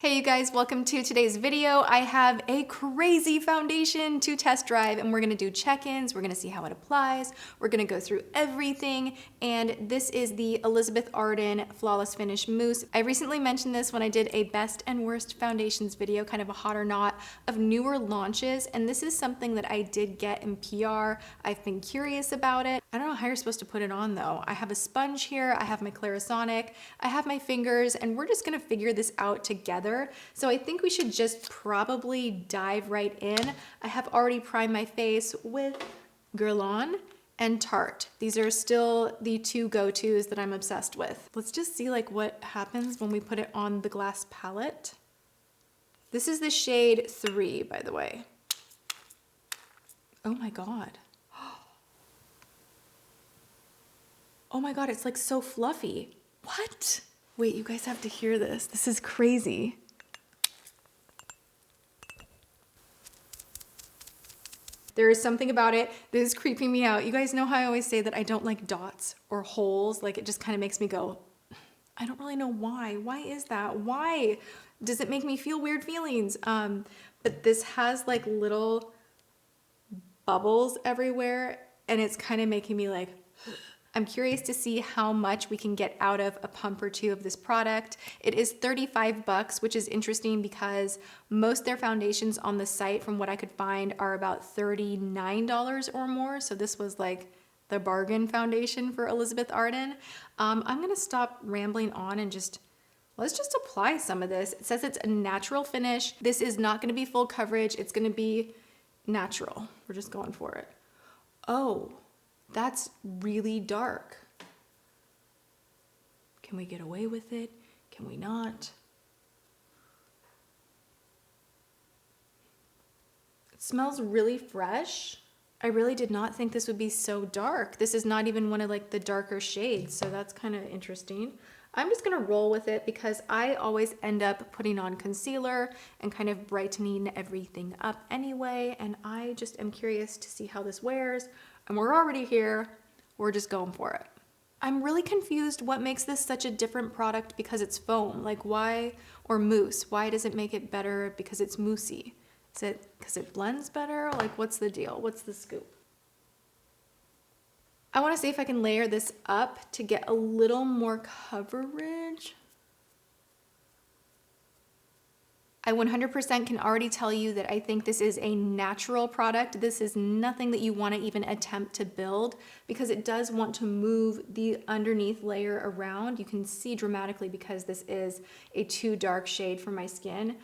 Hey you guys, welcome to today's video. I have a crazy foundation to test drive and we're gonna do check-ins, we're gonna see how it applies, we're gonna go through everything, and this is the Elizabeth Arden Flawless Finish Mousse. I recently mentioned this when I did a best and worst foundations video, kind of a hot or not, of newer launches, and this is something that I did get in PR. I've been curious about it. I don't know how you're supposed to put it on though. I have a sponge here, I have my Clarisonic, I have my fingers, and we're just gonna figure this out together. So I think we should just probably dive right in. I have already primed my face with Guerlain and Tarte. These are still the two go-tos that I'm obsessed with. Let's just see like what happens when we put it on the glass palette. This is the shade 3, by the way. Oh my God. Oh my God, it's like so fluffy. What? Wait, you guys have to hear this. This is crazy. There is something about it that is creeping me out. You guys know how I always say that I don't like dots or holes. Like it just kind of makes me go, I don't really know why. Why is that? Why does it make me feel weird feelings? But this has like little bubbles everywhere and it's kind of making me like, I'm curious to see how much we can get out of a pump or two of this product. It is 35 bucks, which is interesting because most their foundations on the site, from what I could find, are about $39 or more. So this was like the bargain foundation for Elizabeth Arden. I'm gonna stop rambling on and let's just apply some of this. It says it's a natural finish. This is not gonna be full coverage. It's gonna be natural. We're just going for it. Oh. That's really dark. Can we get away with it? Can we not? It smells really fresh. I really did not think this would be so dark. This is not even one of like the darker shades, so that's kind of interesting. I'm just gonna roll with it because I always end up putting on concealer and kind of brightening everything up anyway, and I just am curious to see how this wears. And we're already here, we're just going for it. I'm really confused what makes this such a different product because it's foam. Like why, or mousse, why does it make it better because it's moussey? Is it because it blends better? Like what's the deal? What's the scoop? I wanna see if I can layer this up to get a little more coverage. I 100% can already tell you that I think this is a natural product. This is nothing that you want to even attempt to build because it does want to move the underneath layer around. You can see dramatically because this is a too dark shade for my skin.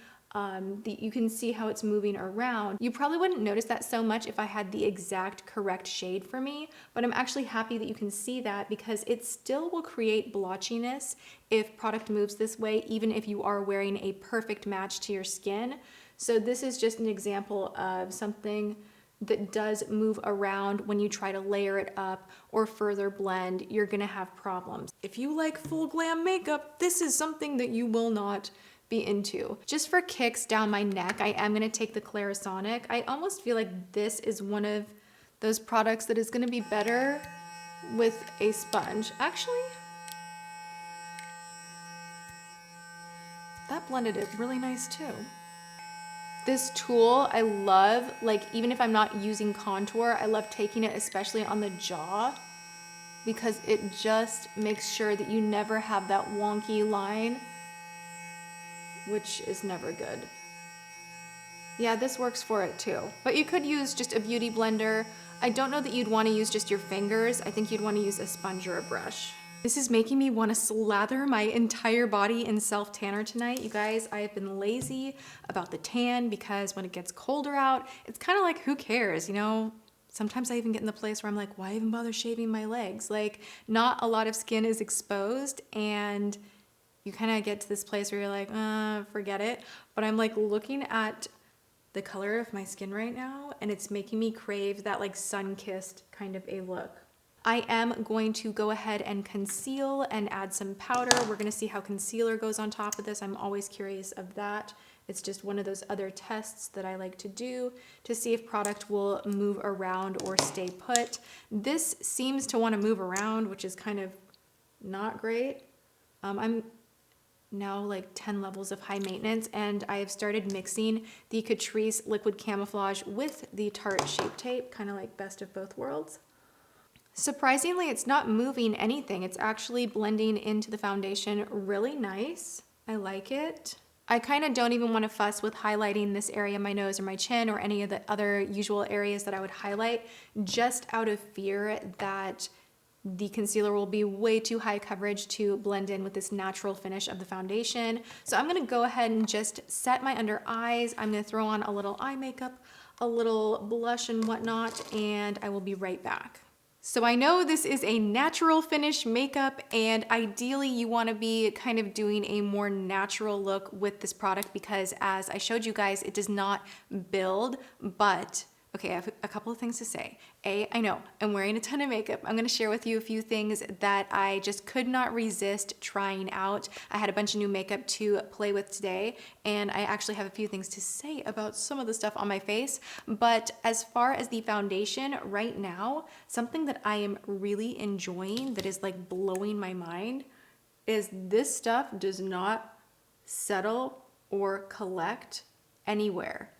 You can see how it's moving around. You probably wouldn't notice that so much if I had the exact correct shade for me, but I'm actually happy that you can see that because it still will create blotchiness if product moves this way, even if you are wearing a perfect match to your skin. So this is just an example of something that does move around when you try to layer it up or further blend. You're gonna have problems. If you like full glam makeup, this is something that you will not be into. Just for kicks down my neck, I am gonna take the Clarisonic. I almost feel like this is one of those products that is gonna be better with a sponge. Actually, that blended it really nice too. This tool, I love, like even if I'm not using contour, I love taking it especially on the jaw because it just makes sure that you never have that wonky line, which is never good. Yeah, this works for it too. But you could use just a beauty blender. I don't know that you'd want to use just your fingers. I think you'd want to use a sponge or a brush. This is making me want to slather my entire body in self-tanner tonight. You guys, I have been lazy about the tan because when it gets colder out, it's kind of like, who cares, you know? Sometimes I even get in the place where I'm like, why even bother shaving my legs? Like, not a lot of skin is exposed and you kind of get to this place where you're like, forget it. But I'm like looking at the color of my skin right now and it's making me crave that like sun-kissed kind of a look. I am going to go ahead and conceal and add some powder. We're gonna see how concealer goes on top of this. I'm always curious of that. It's just one of those other tests that I like to do to see if product will move around or stay put. This seems to wanna move around, which is kind of not great. I'm now like 10 levels of high maintenance, and I have started mixing the Catrice Liquid Camouflage with the Tarte Shape Tape, kind of like best of both worlds. Surprisingly, it's not moving anything. It's actually blending into the foundation really nice. I like it. I kind of don't even want to fuss with highlighting this area of my nose or my chin or any of the other usual areas that I would highlight, just out of fear that the concealer will be way too high coverage to blend in with this natural finish of the foundation. So I'm gonna go ahead and just set my under eyes. I'm gonna throw on a little eye makeup, a little blush and whatnot, and I will be right back. So I know this is a natural finish makeup, and ideally you want to be kind of doing a more natural look with this product because, as I showed you guys, it does not build. But okay, I have a couple of things to say. I know I'm wearing a ton of makeup. I'm going to share with you a few things that I just could not resist trying out. I had a bunch of new makeup to play with today, and I actually have a few things to say about some of the stuff on my face. But as far as the foundation right now, something that I am really enjoying that is like blowing my mind is this stuff does not settle or collect anywhere.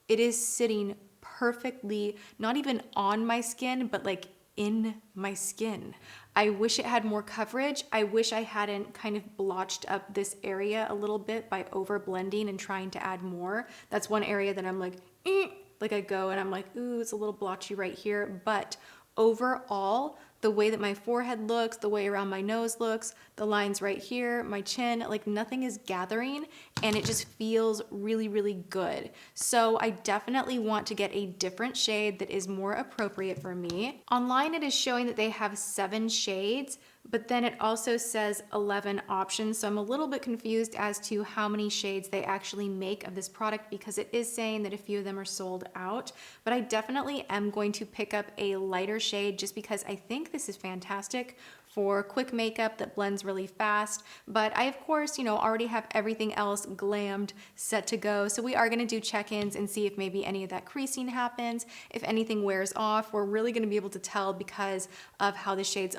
It is sitting perfectly, not even on my skin, but like in my skin. I wish it had more coverage. I wish I hadn't kind of blotched up this area a little bit by over blending and trying to add more. That's one area that I'm like I go and I'm like, ooh, it's a little blotchy right here. But overall, the way that my forehead looks, the way around my nose looks, the lines right here, my chin, like nothing is gathering, and it just feels really, really good. So I definitely want to get a different shade that is more appropriate for me. Online it is showing that they have 7 shades, but then it also says 11 options. So I'm a little bit confused as to how many shades they actually make of this product because it is saying that a few of them are sold out. But I definitely am going to pick up a lighter shade just because I think this is fantastic for quick makeup that blends really fast. But I, of course, already have everything else glammed, set to go. So we are gonna do check-ins and see if maybe any of that creasing happens. If anything wears off, we're really gonna be able to tell because of how the shade's,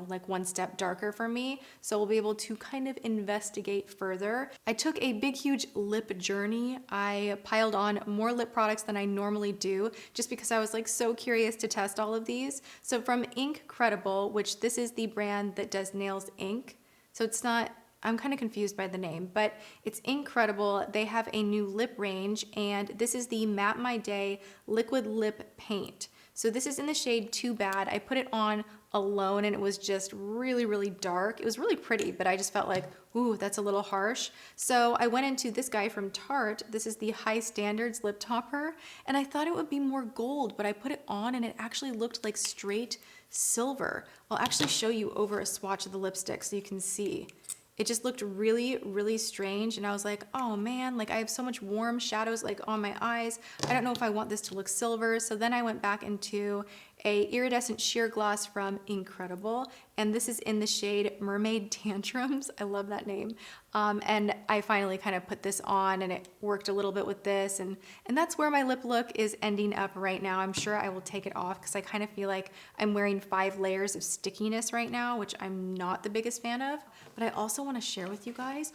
like one step darker for me. So we'll be able to kind of investigate further. I took a big, huge lip journey. I piled on more lip products than I normally do, just because I was like so curious to test all of these. So from Incredible, which this is the brand that does nails ink. So it's not, I'm kind of confused by the name, but it's Incredible. They have a new lip range, and this is the Matte My Day Liquid Lip Paint. So this is in the shade Too Bad. I put it on alone and it was just really, really dark. It was really pretty, but I just felt like, ooh, that's a little harsh. So I went into this guy from Tarte. This is the High Standards Lip Topper, and I thought it would be more gold, but I put it on and it actually looked like straight silver. I'll actually show you over a swatch of the lipstick so you can see. It just looked really, really strange, and I was like, oh man, like I have so much warm shadows like on my eyes. I don't know if I want this to look silver. So then I went back into a iridescent sheer gloss from Incredible, and this is in the shade Mermaid Tantrums. I love that name. And I finally kind of put this on, and it worked a little bit with this, and that's where my lip look is ending up right now. I'm sure I will take it off because I kind of feel like I'm wearing 5 layers of stickiness right now, which I'm not the biggest fan of. But I also want to share with you guys.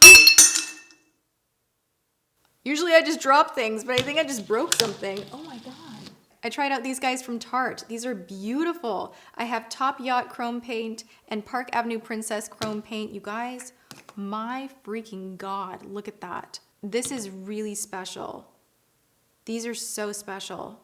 Usually I just drop things, but I think I just broke something. Oh my God. I tried out these guys from Tarte. These are beautiful. I have Top Yacht Chrome Paint and Park Avenue Princess Chrome Paint. You guys, my freaking God, look at that. This is really special. These are so special.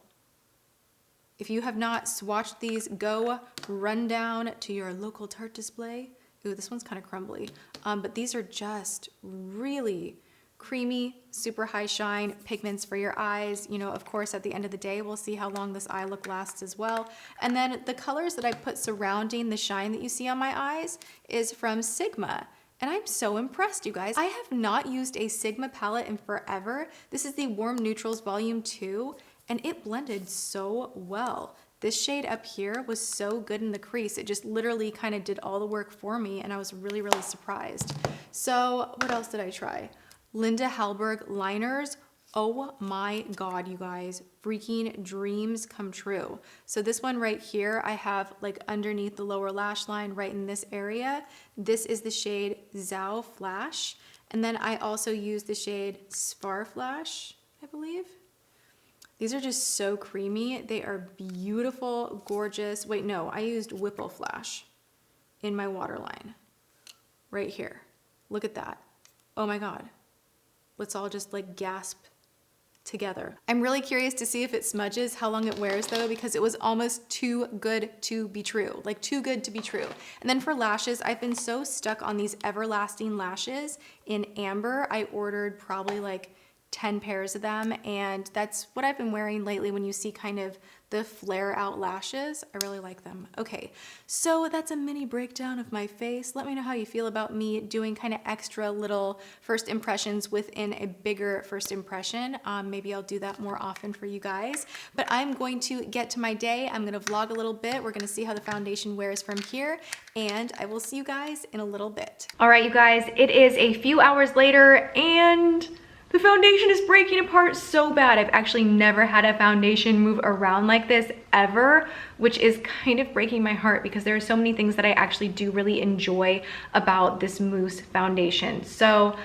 If you have not swatched these, go run down to your local Tarte display. Ooh, this one's kind of crumbly. But these are just really creamy, super high shine pigments for your eyes. Of course, at the end of the day, we'll see how long this eye look lasts as well. And then the colors that I put surrounding the shine that you see on my eyes is from Sigma. And I'm so impressed, you guys. I have not used a Sigma palette in forever. This is the Warm Neutrals Volume 2, and it blended so well. This shade up here was so good in the crease. It just literally kind of did all the work for me, and I was really, really surprised. So what else did I try? Linda Hallberg liners. Oh my God, you guys, freaking dreams come true. So this one right here, I have like underneath the lower lash line, right in this area. This is the shade Zao Flash. And then I also use the shade Spar Flash, I believe. These are just so creamy. They are beautiful, gorgeous. Wait, no, I used Whipple Flash in my waterline right here. Look at that. Oh my God. Let's all just like gasp together. I'm really curious to see if it smudges, how long it wears though, because it was almost too good to be true, like too good to be true. And then for lashes, I've been so stuck on these everlasting lashes in amber. I ordered probably like 10 pairs of them, and that's what I've been wearing lately when you see kind of the flare out lashes. I really like them. Okay, so that's a mini breakdown of my face. Let me know how you feel about me doing kind of extra little first impressions within a bigger first impression. Maybe I'll do that more often for you guys, but I'm going to get to my day. I'm gonna vlog a little bit. We're gonna see how the foundation wears from here, and I will see you guys in a little bit. All right, you guys, it is a few hours later, and the foundation is breaking apart so bad. I've actually never had a foundation move around like this ever, which is kind of breaking my heart because there are so many things that I actually do really enjoy about this mousse foundation. So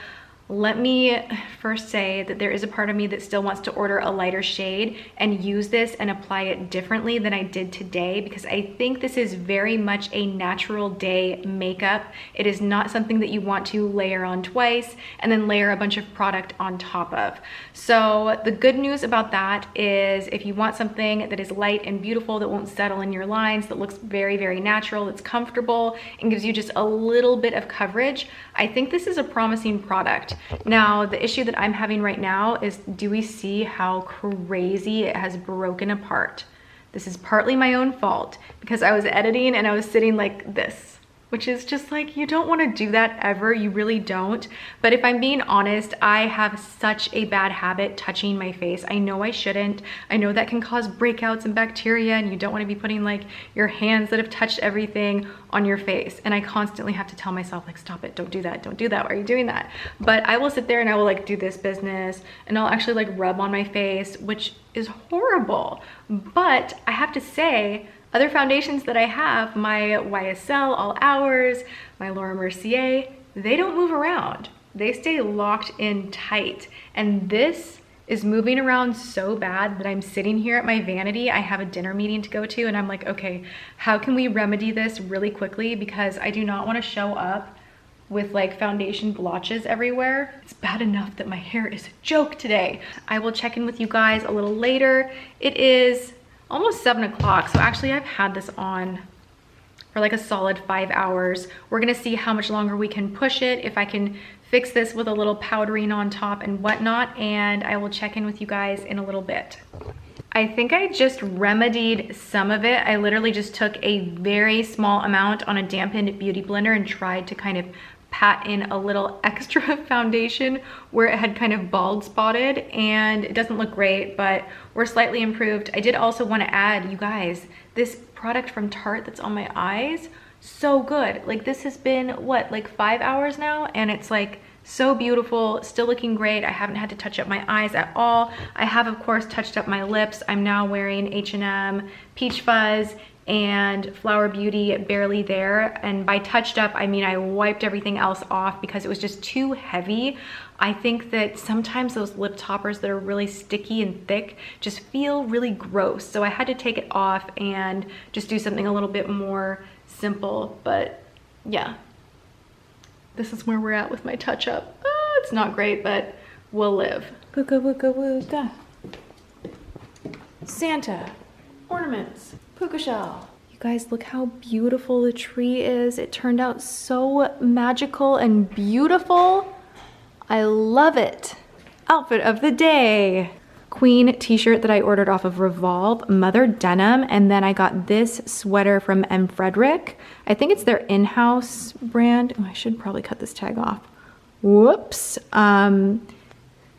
let me first say that there is a part of me that still wants to order a lighter shade and use this and apply it differently than I did today, because I think this is very much a natural day makeup. It is not something that you want to layer on twice and then layer a bunch of product on top of. So the good news about that is if you want something that is light and beautiful, that won't settle in your lines, that looks very, very natural, that's comfortable and gives you just a little bit of coverage, I think this is a promising product. Now, the issue that I'm having right now is, do we see how crazy it has broken apart? This is partly my own fault because I was editing and I was sitting like this, which is just like, you don't want to do that ever, you really don't. But if I'm being honest, I have such a bad habit touching my face. I know I shouldn't. I know that can cause breakouts and bacteria, and you don't want to be putting like your hands that have touched everything on your face. And I constantly have to tell myself like, stop it, don't do that, don't do that, why are you doing that? But I will sit there and I will like do this business and I'll actually like rub on my face, which is horrible. But I have to say, other foundations that I have, my YSL All Hours, my Laura Mercier, they don't move around. They stay locked in tight. And this is moving around so bad that I'm sitting here at my vanity. I have a dinner meeting to go to and I'm like, okay, how can we remedy this really quickly? Because I do not want to show up with like foundation blotches everywhere. It's bad enough that my hair is a joke today. I will check in with you guys a little later. It is almost 7 o'clock. So actually I've had this on for like a solid 5 hours. We're gonna see how much longer we can push it, if I can fix this with a little powdering on top and whatnot, and I will check in with you guys in a little bit. I think I just remedied some of it. I literally just took a very small amount on a dampened beauty blender and tried to kind of pat in a little extra foundation where it had kind of bald spotted, and it doesn't look great, but we're slightly improved. I did also want to add, you guys, this product from Tarte that's on my eyes, so good. Like this has been what, like 5 hours now, and it's like so beautiful, still looking great. I haven't had to touch up my eyes at all. I have of course touched up my lips. I'm now wearing H&M Peach Fuzz and Flower Beauty Barely There, and by touched up I mean I wiped everything else off because it was just too heavy. I think that sometimes those lip toppers that are really sticky and thick just feel really gross, so I had to take it off and just do something a little bit more simple. But yeah, this is where we're at with my touch up. Oh, it's not great, but we'll live. Wooka wooka wooka. Santa, ornaments, puka shell. You guys, look how beautiful the tree is. It turned out so magical and beautiful. I love it. Outfit of the day. Queen t-shirt that I ordered off of Revolve, Mother Denim, and then I got this sweater from M. Frederick. I think it's their in-house brand. Oh, I should probably cut this tag off. Whoops.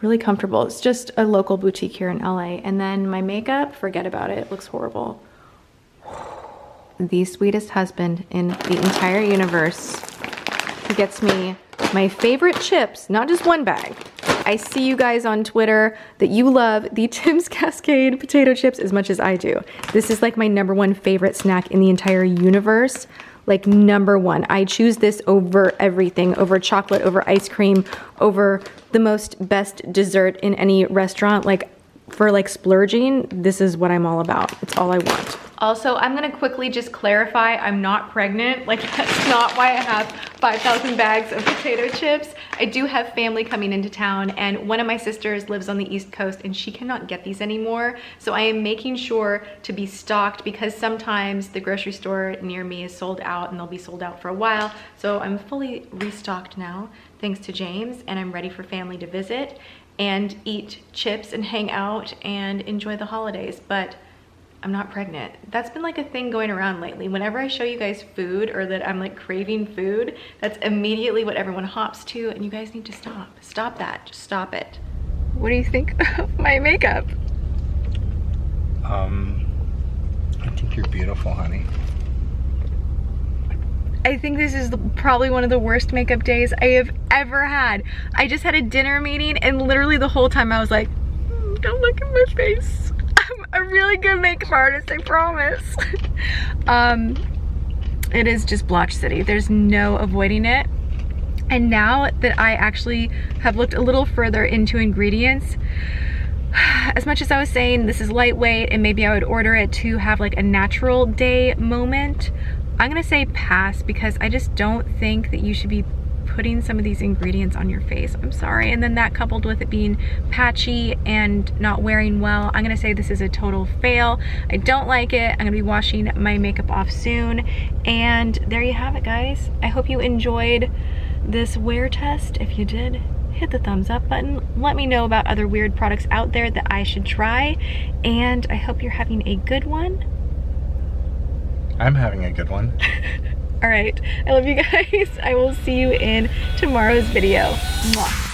Really comfortable. It's just a local boutique here in LA. And then my makeup, forget about it. It looks horrible. The sweetest husband in the entire universe. He gets me my favorite chips, not just one bag, I see you guys on Twitter that you love the Tim's Cascade potato chips as much as I do. This is like my #1 favorite snack in the entire universe. Like #1. I choose this over everything, over chocolate, over ice cream, over the best dessert in any restaurant. Like for like splurging, this is what I'm all about. It's all I want. Also, I'm gonna quickly just clarify, I'm not pregnant. Like that's not why I have 5,000 bags of potato chips. I do have family coming into town, and one of my sisters lives on the East Coast and she cannot get these anymore. So I am making sure to be stocked because sometimes the grocery store near me is sold out and they'll be sold out for a while. So I'm fully restocked now, thanks to James, and I'm ready for family to visit and eat chips and hang out and enjoy the holidays. But I'm not pregnant. That's been like a thing going around lately. Whenever I show you guys food or that I'm like craving food, that's immediately what everyone hops to, and you guys need to stop. Stop that, just stop it. What do you think of my makeup? I think you're beautiful, honey. I think this is probably one of the worst makeup days I have ever had. I just had a dinner meeting and literally the whole time I was like, don't look at my face. I'm a really good makeup artist, I promise. It is just blotch city. There's no avoiding it. And now that I actually have looked a little further into ingredients, as much as I was saying this is lightweight and maybe I would order it to have like a natural day moment, I'm gonna say pass because I just don't think that you should be putting some of these ingredients on your face. I'm sorry. And then that coupled with it being patchy and not wearing well, I'm gonna say this is a total fail. I don't like it. I'm gonna be washing my makeup off soon. And there you have it, guys. I hope you enjoyed this wear test. If you did, hit the thumbs up button. Let me know about other weird products out there that I should try. And I hope you're having a good one. I'm having a good one. All right, I love you guys. I will see you in tomorrow's video. Mwah.